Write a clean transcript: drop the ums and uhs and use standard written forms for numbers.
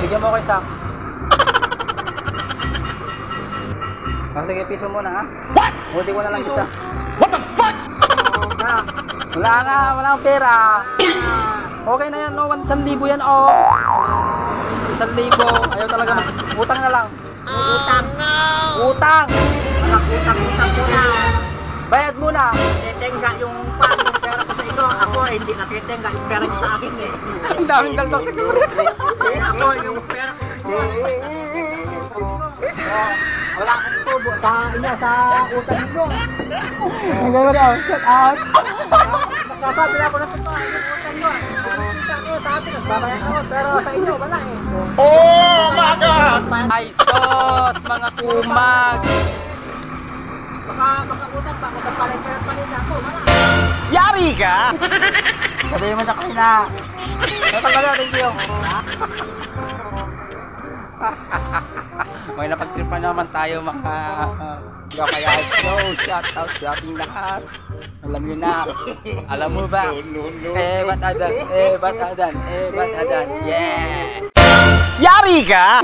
Bigyan mo ko isa. Sige, piso muna ha. What? Buti ko na lang isa. What the fuck? Wala nga, wala akong pera. Okay na yan, no? 1,000 yan, oh. 1,000. Ayaw talaga utang na lang. Utang. Utang! Utang muna. Bayad muna. Titenga yung pera ko sa ito. Ako hindi nakitenga yung pera niyo sa akin eh. Ang daming daldal sa security. Ako yung pera ko sa wala akong tubo sa inyo sa utang niyo. Ang gawin daw, shut out. Nagkasabi na ako na ito. Yung utang niyo. Sa atin, nagbabayan ako. Pero sa inyo, wala eh. Oh my God! Ay sos, mga kumag. Baka utang pa. Magpapalit ako. Wala. Yari ka! Sabihin mo sa kanina. Natanggal na, thank you. May napagtripan naman tayo mga gapayahit. So, shout out sa ating lahat. Alam nyo na. Alam mo ba? Ba't adan? Ba't adan? Yeah! Yari ka!